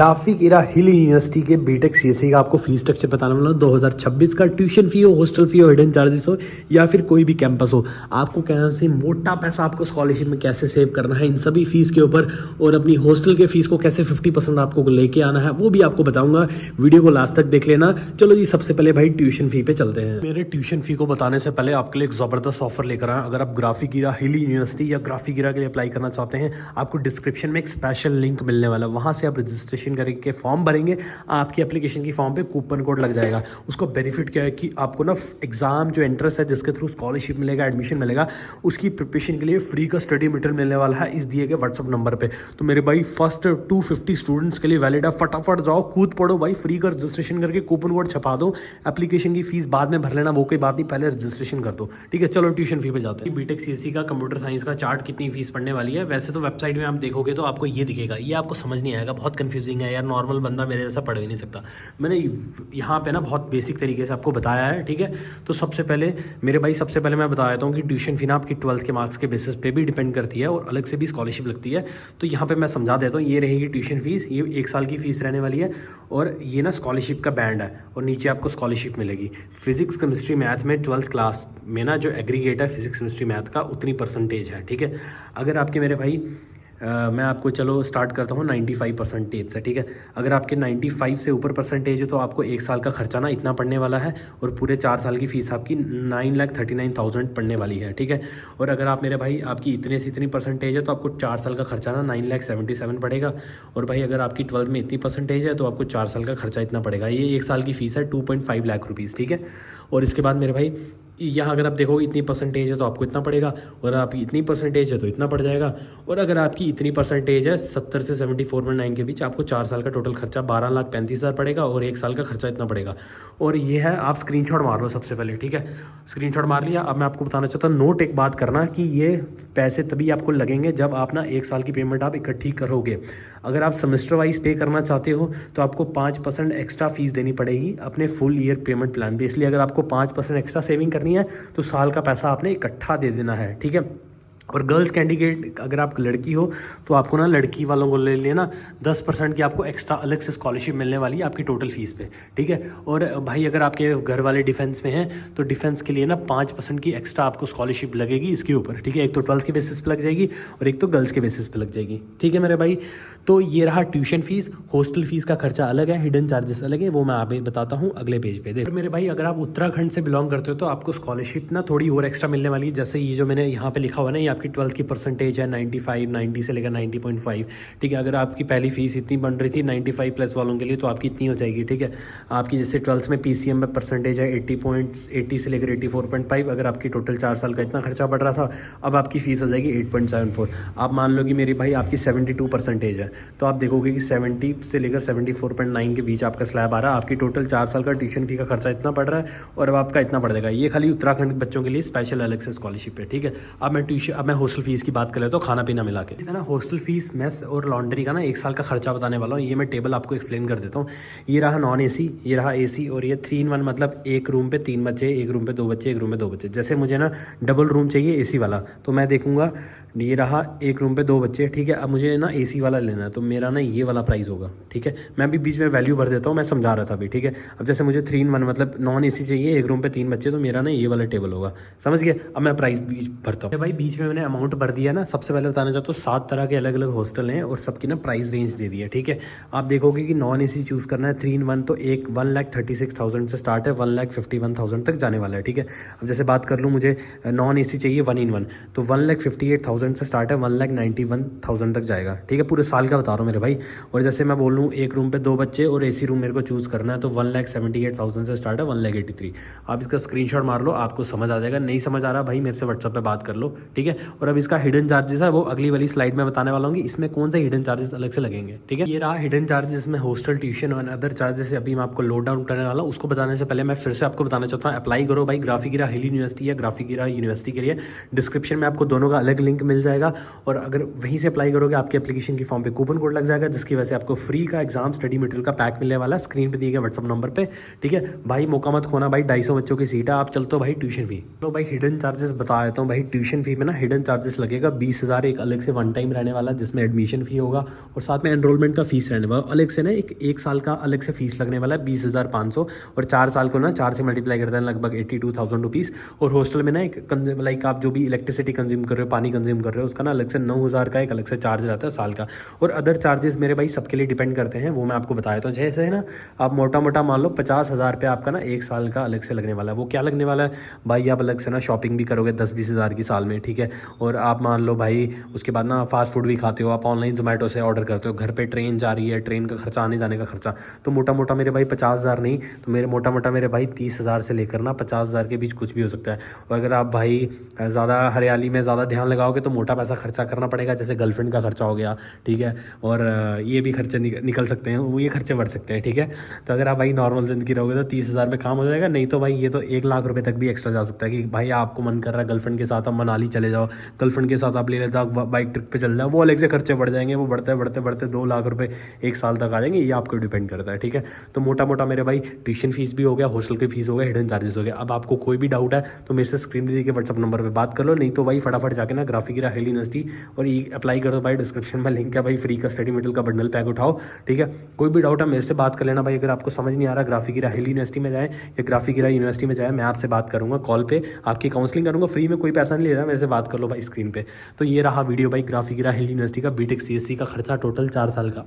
Graphic इरा हिल university के BTech CSC का आपको फीस स्ट्रक्चर बताने वाला हूँ। 2026 का ट्यूशन फी हो, हॉस्टल फी हो, हिडन चार्जेस हो या फिर कोई भी कैंपस हो, आपको कहना से मोटा पैसा आपको स्कॉलरशिप में कैसे सेव करना है इन सभी फीस के ऊपर, और अपनी हॉस्टल के फीस को कैसे 50% आपको लेके आना है वो भी आपको बताऊंगा। वीडियो को लास्ट तक देख लेना। चलो जी, सबसे पहले भाई ट्यूशन फी पे चलते हैं। मेरे ट्यूशन फी को बताने से पहले आपके लिए एक ज़बरदस्त ऑफर लेकर आया। अगर आप ग्राफिक इरा हिल यूनिवर्सिटी या ग्राफिक इरा के लिए अप्लाई करना चाहते हैं, आपको डिस्क्रिप्शन में एक स्पेशल लिंक मिलने वाला है, वहाँ से आप रजिस्ट्रेशन करके फॉर्म भरेंगे, आपकी एप्लीकेशन की फॉर्म पे कूपन कोड लग जाएगा। उसको बेनिफिट क्या है कि आपको ना एग्जाम जो एंट्रेंस है जिसके थ्रू स्कॉलरशिप मिलेगा, एडमिशन मिलेगा, उसकी प्रिपरेशन के लिए फ्री का स्टडी मटेरियल मिलने वाला है इस दिए गए व्हाट्सअप नंबर पे। तो मेरे भाई फर्स्ट 250 स्टूडेंट्स के लिए वैलिड है, फटाफट जाओ कूद पड़ो भाई, फ्री का रजिस्ट्रेशन करके कूपन कोड छपा दो। एप्लीकेशन की फीस बाद में भर लेना, वो कोई बात नहीं, पहले रजिस्ट्रेशन कर दो, ठीक है। चलो ट्यूशन फी पे जाते हैं। बीटेक सीएससी का कंप्यूटर साइंस का चार्ट कितनी फीस पड़ने वाली है। वैसे तो वेबसाइट में आप देखोगे तो आपको ये दिखेगा, ये आपको समझ नहीं आएगा, बहुत कंफ्यूजिंग है यार, नॉर्मल बंदा मेरे जैसा पढ़ भी नहीं सकता। मैंने यहाँ पे ना बहुत बेसिक तरीके से आपको बताया है, ठीक है। तो सबसे पहले मेरे भाई, सबसे पहले मैं बता देता हूँ कि ट्यूशन फी ना आपकी 12th के मार्क्स के बेसिस पे भी डिपेंड करती है और अलग से भी स्कॉलरशिप लगती है। तो यहाँ पे मैं समझा देता हूँ। ये रहेगी ट्यूशन फीस, ये 1 साल की फीस रहने वाली है, और ये ना स्कॉलरशिप का बैंड है, और नीचे आपको स्कॉलरशिप मिलेगी। फिजिक्स केमिस्ट्री मैथ में 12th क्लास में ना जो एग्रीगेट है फिजिक्स केमिस्ट्री मैथ का, उतनी परसेंटेज है, ठीक है। अगर आपके मेरे भाई मैं आपको चलो स्टार्ट करता हूँ 95% से, ठीक है। अगर आपके 95 से ऊपर परसेंटेज है तो आपको 1 साल का खर्चा ना इतना पड़ने वाला है, और पूरे 4 साल की फ़ीस आपकी 9,39,000 पड़ने वाली है, ठीक है। और अगर आप मेरे भाई आपकी इतने से इतनी परसेंटेज है तो आपको 4 साल का खर्चा ना 9,77,000 पड़ेगा। और भाई अगर आपकी 12th में इतनी परसेंटेज है तो आपको 4 साल का खर्चा इतना पड़ेगा। ये 1 साल की फ़ीस है 2.5 लाख रुपीज़, ठीक है। और इसके बाद मेरे भाई यहाँ अगर आप देखोगे इतनी परसेंटेज है तो आपको इतना पड़ेगा, और आपकी इतनी परसेंटेज है तो इतना पड़ जाएगा। और अगर आपकी इतनी परसेंटेज है 70 से 74.9 के बीच, आपको 4 साल का टोटल खर्चा 12,35,000 पड़ेगा, और 1 साल का खर्चा इतना पड़ेगा। और ये है, आप स्क्रीनशॉट मार लो सबसे पहले, ठीक है। स्क्रीनशॉट मार लिया। अब मैं आपको बताना चाहता हूँ, नोट एक बात करना कि ये पैसे तभी आपको लगेंगे जब आप ना 1 साल की पेमेंट आप इकट्ठी करोगे। अगर आप सेमेस्टर वाइज पे करना चाहते हो तो आपको 5% एक्स्ट्रा फीस देनी पड़ेगी अपने फुल ईयर पेमेंट प्लान पे। इसलिए अगर आपको 5% एक्स्ट्रा सेविंग करनी है तो साल का पैसा आपने इकट्ठा दे देना है, ठीक है। और गर्ल्स कैंडिडेट अगर आप लड़की हो तो आपको ना लड़की वालों को ले लेना 10% की आपको एक्स्ट्रा अलग से स्कॉलरशिप मिलने वाली है आपकी टोटल फीस पे, ठीक है। और भाई अगर आपके घर वाले डिफेंस में हैं तो डिफेंस के लिए ना 5% की एक्स्ट्रा आपको स्कॉलरशिप लगेगी इसके ऊपर, ठीक है। एक तो 12th के बेसिस पे लग जाएगी और एक तो गर्ल्स के बेसिस पे लग जाएगी, ठीक है मेरे भाई। तो ये रहा ट्यूशन फीस। हॉस्टल फीस का खर्चा अलग है, हिडन चार्जेस अलग है, वो मैं आप बताता हूँ अगले पेज पे। देखो मेरे भाई, अगर आप उत्तराखंड से बिलोंग करते हो तो आपको स्कॉलरशिप ना थोड़ी और एक्स्ट्रा मिलने वाली है। जैसे ये जो मैंने यहाँ पे लिखा हुआ ना, ये आपकी 12th की परसेंटेज है 95, 90 से लेकर 90.5, ठीक है। अगर आपकी पहली फीस इतनी बन रही थी 95 प्लस वालों के लिए तो आपकी इतनी हो जाएगी, ठीक है। आपकी जैसे 12th में PCM में परसेंटेज है 80 से लेकर 84.5, अगर आपकी टोटल 4 साल का इतना खर्चा बढ़ रहा था, अब आपकी फीस हो जाएगी 8.74। आप मान लो कि मेरी भाई आपकी 72 परसेंटेज है, तो आप देखोगे कि 70 से लेकर 74.9 के बीच आपका स्लैब आ रहा है। आपकी टोटल 4 साल का ट्यूशन फी का खर्चा इतना पड़ रहा है, और अब आपका इतना पड़ जाएगा। ये खाली उत्तराखंड के बच्चों के लिए स्पेशल अलग से स्कॉलरशिप है, ठीक है। अब मैं हॉस्टल फीस की बात कर लेता हूँ, खाना पीना मिला के, है ना। हॉस्टल फीस, मेस और लॉन्ड्री का ना 1 साल का खर्चा बताने वाला हूँ। ये मैं टेबल आपको एक्सप्लेन कर देता हूँ। ये रहा नॉन AC, ये रहा AC, और ये 3 in 1, मतलब एक रूम पे 3 बच्चे, एक रूम पे 2 बच्चे, एक रूम पे 2 बच्चे। जैसे मुझे ना डबल रूम चाहिए AC वाला, तो मैं देखूंगा ये रहा एक रूम पे 2 बच्चे, ठीक है। अब मुझे ना AC वाला लेना है तो मेरा ना ये वाला प्राइस होगा, ठीक है। मैं भी बीच में वैल्यू भर देता हूँ, मैं समझा रहा था अभी, ठीक है। अब जैसे मुझे 3 in 1 मतलब नॉन AC चाहिए, एक रूम पे 3 बच्चे, तो मेरा ना ये वाला टेबल होगा, समझ गए। अब मैं प्राइस बीच भरता हूँ भाई, बीच में मैंने अमाउंट भर दिया ना। सबसे पहले बताना चाहता हूँ 7 तरह के अलग अलग हॉस्टल हैं और सबकी ना प्राइस रेंज दे दी है, ठीक है। आप देखोगे कि नॉन AC चूज़ करना है 3 in 1 तो एक 1,36,000 से स्टार्ट है, 1,51,000 तक जाने वाला है, ठीक है। अब जैसे बात कर लूँ, मुझे नॉन AC चाहिए 1 in 1 तो 1,58,000 से स्टार्ट है, 1,91,000 तक जाएगा, ठीक है। पूरे साल का बता रहा हूँ मेरे भाई। और जैसे मैं बोल लूँ एक रूम पे 2 बच्चे और AC रूम मेरे को चूज़ करना है तो 1,78,000 से स्टार्ट है, 1,83,000। आप इसका स्क्रीनशॉट मार लो, आपको समझ आ जाएगा। नहीं समझ आ रहा भाई मेरे से व्हाट्सएप पे बात कर लो, ठीक है। और अब इसका हिडन चार्जेस है वो अगली वाली स्लाइड में बताने वाला हूँ, इसमें कौन से हिडन चार्जेस अलग से लगेंगे, ठीक है। ये रहा हिडन चार्जेस में हॉस्टल, ट्यूशन और अदर चार्जेस अभी मैं आपको लोड डाउन करने वाला हूँ। उसको बताने से पहले मैं फिर से आपको बताना चाहता हूँ, अप्लाई करो भाई ग्राफिक इरा हिल यूनिवर्सिटी या ग्राफिक इरा यूनिवर्सिटी के लिए। डिस्क्रिप्शन में आपको दोनों का अलग लिंक मिल जाएगा। और अगर वहीं से अप्लाई करोगे आपके एप्लीकेशन की फॉर्म पे कूपन कोड लग जाएगा, जिसकी वजह से आपको फ्री का एग्जाम स्टडी मटेरियल का पैक मिलने वाला है स्क्रीन पे दिए गए व्हाट्सअप नंबर पे। ठीक है भाई, मौका मत खोना भाई, 250 बच्चों की सीट है, आप चलते हो भाई ट्यूशन फी। तो भाई हिडन चार्जेस बता देता हूँ भाई। ट्यूशन फी में ना हिडन चार्जेस लगेगा 20,000 एक अलग से वन टाइम रहने वाला, जिसमें एडमिशन फी होगा और साथ में एनरोलमेंट का फीस रहने वाला अलग से ना, एक साल का अलग से फीस लगने वाला है 20,500। और 4 साल को ना 4 से मल्टीप्लाई करते हैं लगभग 82,000 रुपीज़। और हॉस्टल में ना एक लाइक आप जो भी इलेक्ट्रिसिटी कंज्यूम कर रहे हो, पानी कंज्यूम कर रहे हो, उसका ना अलग से 9,000 का एक अलग से चार्ज रहता है साल का। और अदर चार्जेस मेरे भाई सबके लिए डिपेंड करते हैं, वो मैं आपको बता देता हूँ। जैसे है ना, आप मोटा मोटा मान लो 50,000 रुपये आपका ना एक साल का अलग से लगने वाला है। वो क्या लगने वाला है भाई, आप अलग से ना शॉपिंग भी करोगे 10-20 हज़ार की साल में। ठीक है, और आप मान लो भाई उसके बाद ना फास्ट फूड भी खाते हो, आप ऑनलाइन जोमेटो से ऑर्डर करते हो, घर पे ट्रेन जा रही है, ट्रेन का खर्चा, आने जाने का खर्चा, तो मोटा मोटा मेरे भाई 50,000 नहीं तो मेरे मोटा मोटा मेरे भाई 30,000 से लेकर ना 50,000 के बीच कुछ भी हो सकता है। और अगर आप भाई ज़्यादा हरियाली में ज़्यादा ध्यान लगाओगे तो मोटा पैसा खर्चा करना पड़ेगा, जैसे गर्लफ्रेंड का खर्चा हो गया। ठीक है, और ये भी खर्चे निकल सकते हैं, वो ये खर्चे बढ़ सकते हैं। ठीक है, तो अगर आप भाई नॉर्मल ज़िंदगी रहोगे तो 30,000 में काम हो जाएगा। नहीं तो भाई ये तो 1 लाख रुपए तक भी एक्स्ट्रा जा सकता है कि भाई आपको मन कर रहा है गर्लफ्रेंड के साथ आप मनाली चले जाओ, गर्लफ्रेंड के साथ आप ले लद्दाख बाइक ट्रिप पे चल जाओ, वो अलग से खर्चे बढ़ जाएंगे, वो बढ़ते बढ़ते बढ़ते 2 लाख रुपए एक साल तक आ जाएंगे। ये आपको डिपेंड करता है। ठीक है, तो मोटा मोटा मेरे भाई ट्यूशन फीस भी हो गया, हॉस्टल की फीस हो गया, हिडन चार्जेस हो गया। अब आपको कोई भी डाउट है तो मेरे से स्क्रीन पे के व्हाट्सअप नंबर पे बात कर लो, नहीं तो भाई फटाफट जाके ना ग्राफिक हिल यूनिवर्सिटी और ये अप्लाई कर दो भाई। डिस्क्रिप्शन में लिंक है भाई, फ्री का स्टडी मटेरियल का बंडल पैक उठाओ। ठीक है, कोई भी डाउट है मेरे से बात कर लेना भाई। अगर आपको समझ नहीं आ रहा ग्राफिक हिल यूनिवर्सिटी में जाए या ग्राफिक यूनिवर्सिटी में जाए, मैं आपसे बात करूंगा कॉल पे, आपकी काउंसलिंग करूंगा फ्री में, कोई पैसा नहीं ले रहा, मेरे से बात कर लो भाई स्क्रीन पे। तो ये रहा वीडियो भाई ग्राफिक हिल यूनिवर्सिटी का बीटेक सीएससी का खर्चा टोटल 4 साल का।